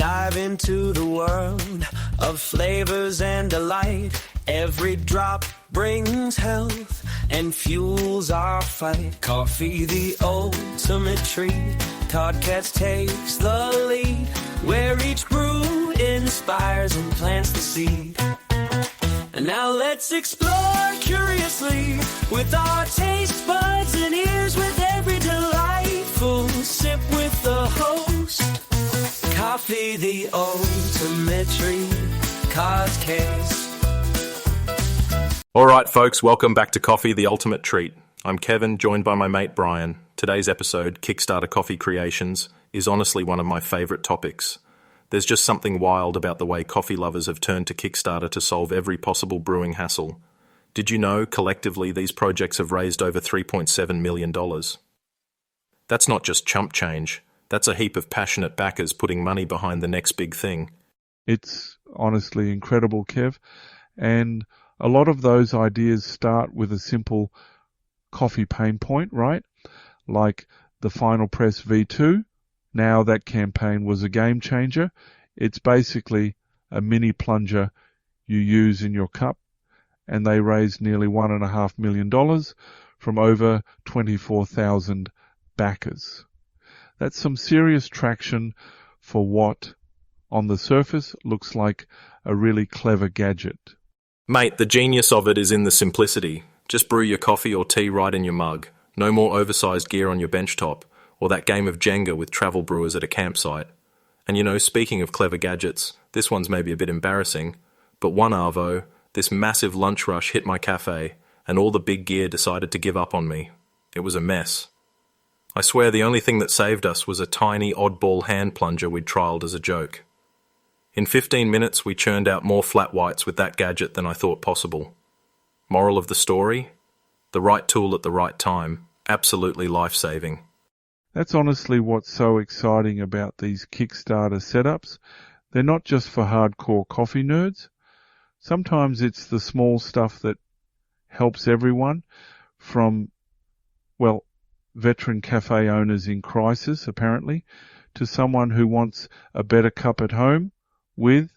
dive into the world of flavors and delight. Every drop brings health and fuels our fight. Coffee, the ultimate treat. Todd Katz takes the lead, where each brew inspires and plants the seed. And now let's explore curiously with our taste buds and ears, with every delightful sip with the host. Coffee, the ultimate treat. Todd Katz. All right, folks, welcome back to Coffee, the Ultimate Treat. I'm Kevin, joined by my mate Brian. Today's episode, Kickstarter Coffee Creations, is honestly one of my favourite topics. There's just something wild about the way coffee lovers have turned to Kickstarter to solve every possible brewing hassle. Did you know, collectively, these projects have raised over $3.7 million? That's not just chump change. That's a heap of passionate backers putting money behind the next big thing. It's honestly incredible, Kev. And a lot of those ideas start with a simple coffee pain point, right? Like the Final Press V2. Now that campaign was a game changer. It's basically a mini plunger you use in your cup, and they raised nearly $1.5 million from over 24,000 backers. That's some serious traction for what, on the surface, looks like a really clever gadget. Mate, the genius of it is in the simplicity. Just brew your coffee or tea right in your mug. No more oversized gear on your benchtop, or that game of Jenga with travel brewers at a campsite. And you know, speaking of clever gadgets, this one's maybe a bit embarrassing, but one arvo, this massive lunch rush hit my cafe, and all the big gear decided to give up on me. It was a mess. I swear the only thing that saved us was a tiny oddball hand plunger we'd trialled as a joke. In 15 minutes, we churned out more flat whites with that gadget than I thought possible. Moral of the story? The right tool at the right time. Absolutely life-saving. That's honestly what's so exciting about these Kickstarter setups. They're not just for hardcore coffee nerds. Sometimes it's the small stuff that helps everyone, from, well, veteran cafe owners in crisis, apparently, to someone who wants a better cup at home with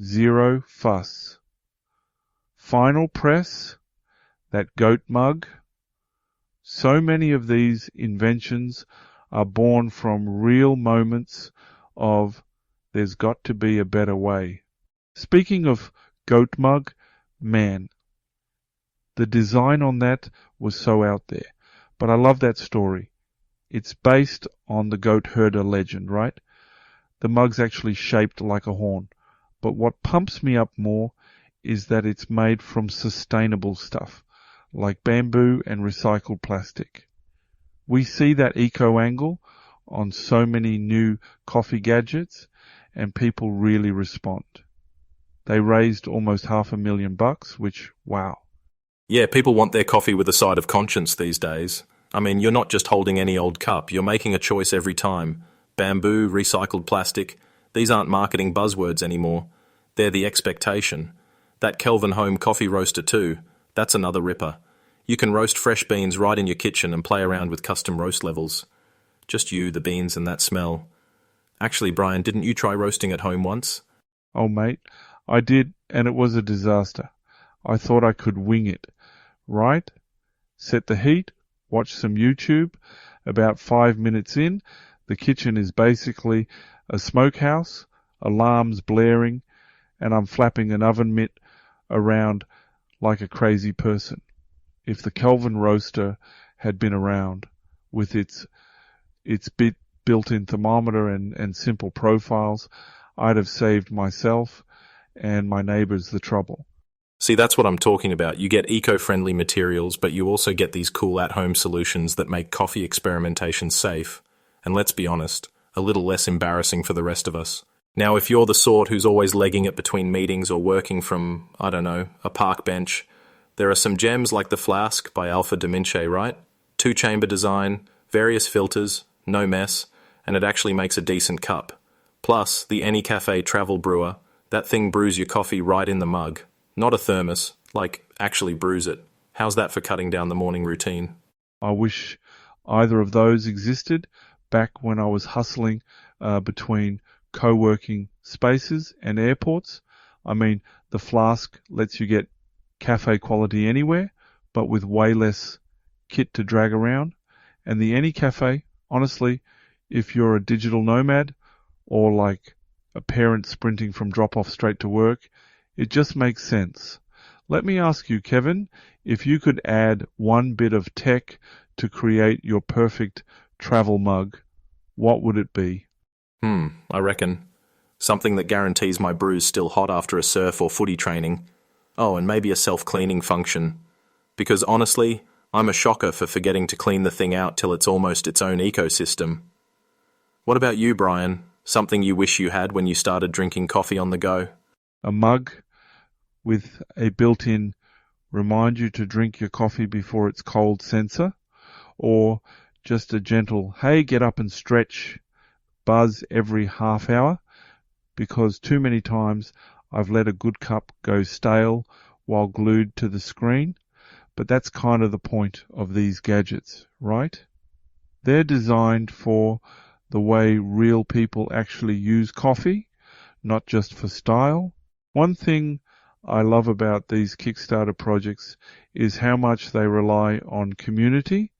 zero fuss. Final Press, that goat mug. So many of these inventions are born from real moments of there's got to be a better way. Speaking of goat mug, man, the design on that was so out there. But I love that story. It's based on the goat herder legend, right? The mug's actually shaped like a horn. But what pumps me up more is that it's made from sustainable stuff, like bamboo and recycled plastic. We see that eco angle on so many new coffee gadgets, and people really respond. They raised almost $500,000, which, wow. Yeah, people want their coffee with a side of conscience these days. I mean, you're not just holding any old cup, you're making a choice every time. Bamboo, recycled plastic, these aren't marketing buzzwords anymore. They're the expectation. That Kelvin Home coffee roaster too, that's another ripper. You can roast fresh beans right in your kitchen and play around with custom roast levels. Just you, the beans, and that smell. Actually, Brian, didn't you try roasting at home once? Oh, mate, I did, and it was a disaster. I thought I could wing it. Right? Set the heat, watch some YouTube. About 5 minutes in, the kitchen is basically a smokehouse, alarms blaring, and I'm flapping an oven mitt around like a crazy person. If the Kelvin roaster had been around with its built-in thermometer and simple profiles, I'd have saved myself and my neighbours the trouble. See, that's what I'm talking about. You get eco-friendly materials, but you also get these cool at-home solutions that make coffee experimentation safe, and let's be honest, a little less embarrassing for the rest of us. Now, if you're the sort who's always legging it between meetings or working from, I don't know, a park bench, there are some gems like the Flask by Alpha Dominche, right? 2-chamber design, various filters, no mess, and it actually makes a decent cup. Plus, the Any Cafe Travel Brewer, that thing brews your coffee right in the mug. Not a thermos, like actually brews it. How's that for cutting down the morning routine? I wish either of those existed back when I was hustling between co-working spaces and airports. I mean, the Flask lets you get cafe quality anywhere, but with way less kit to drag around. And the Any Cafe, honestly, if you're a digital nomad or like a parent sprinting from drop-off straight to work, it just makes sense. Let me ask you, Kevin, if you could add one bit of tech to create your perfect travel mug, what would it be? I reckon. Something that guarantees my brew's still hot after a surf or footy training. Oh, and maybe a self-cleaning function. Because honestly, I'm a shocker for forgetting to clean the thing out till it's almost its own ecosystem. What about you, Brian? Something you wish you had when you started drinking coffee on the go? A mug with a built-in remind you to drink your coffee before it's cold sensor, or just a gentle, hey, get up and stretch buzz every half hour, because too many times I've let a good cup go stale while glued to the screen. But that's kind of the point of these gadgets, right? They're designed for the way real people actually use coffee, not just for style. One thing I love about these Kickstarter projects is how much they rely on community,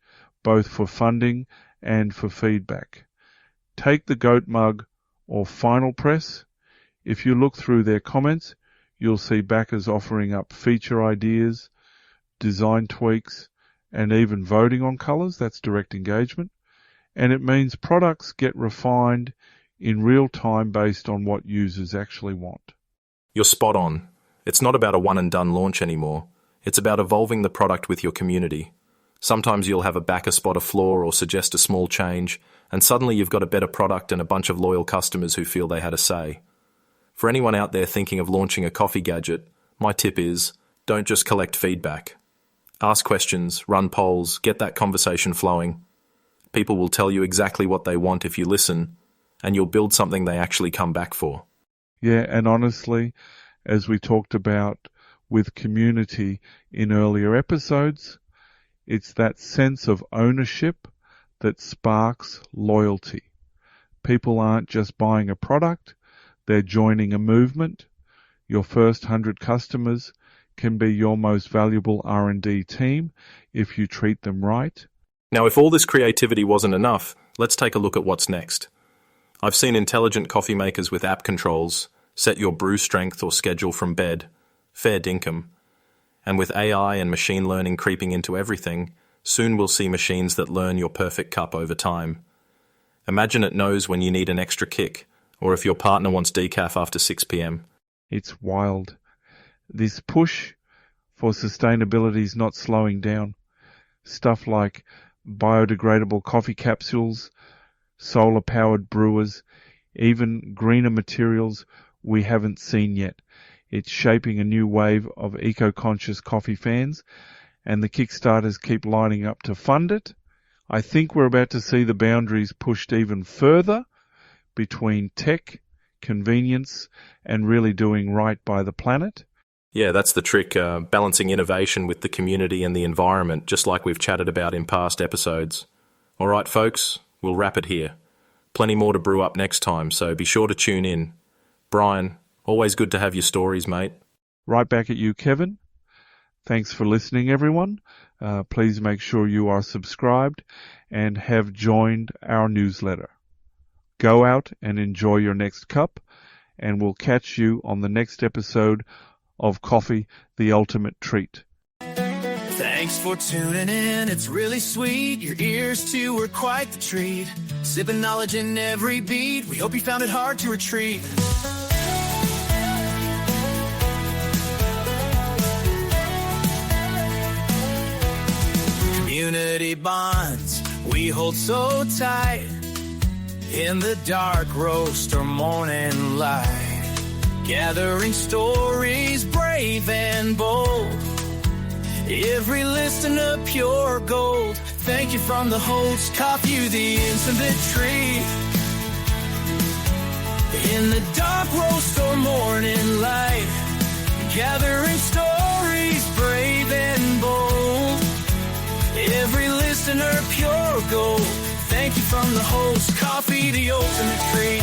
both for funding and for feedback. Take the Goat Mug or Final Press. If you look through their comments, you'll see backers offering up feature ideas, design tweaks, and even voting on colours. That's direct engagement. And it means products get refined in real time based on what users actually want. You're spot on. It's not about a one-and-done launch anymore. It's about evolving the product with your community. Sometimes you'll have a backer spot a flaw or suggest a small change, and suddenly you've got a better product and a bunch of loyal customers who feel they had a say. For anyone out there thinking of launching a coffee gadget, my tip is, don't just collect feedback. Ask questions, run polls, get that conversation flowing. People will tell you exactly what they want if you listen, and you'll build something they actually come back for. Yeah, and honestly, as we talked about with community in earlier episodes, it's that sense of ownership that sparks loyalty. People aren't just buying a product, they're joining a movement. Your first 100 customers can be your most valuable R&D team if you treat them right. Now, if all this creativity wasn't enough, let's take a look at what's next. I've seen intelligent coffee makers with app controls set your brew strength or schedule from bed. Fair dinkum. And with AI and machine learning creeping into everything, soon we'll see machines that learn your perfect cup over time. Imagine it knows when you need an extra kick, or if your partner wants decaf after 6 p.m. It's wild. This push for sustainability is not slowing down. Stuff like biodegradable coffee capsules, solar-powered brewers, even greener materials we haven't seen yet. It's shaping a new wave of eco-conscious coffee fans, and the Kickstarters keep lining up to fund it. I think we're about to see the boundaries pushed even further between tech, convenience, and really doing right by the planet. Yeah, that's the trick, balancing innovation with the community and the environment, just like we've chatted about in past episodes. All right, folks, we'll wrap it here. Plenty more to brew up next time, so be sure to tune in. Brian, always good to have your stories, mate. Right back at you, Kevin. Thanks for listening, everyone. Please make sure you are subscribed and have joined our newsletter. Go out and enjoy your next cup, and we'll catch you on the next episode of Coffee, the Ultimate Treat. Thanks for tuning in, it's really sweet. Your ears too were quite the treat. Sipping knowledge in every beat. We hope you found it hard to retreat. Community bonds we hold so tight. In the dark roast or morning light, gathering stories brave and bold. Every listener pure gold. Thank you from the host, coffee the intimate treat. In the dark roast or morning light, gathering stories brave and bold. Every listener pure gold. Thank you from the host, coffee the ultimate treat.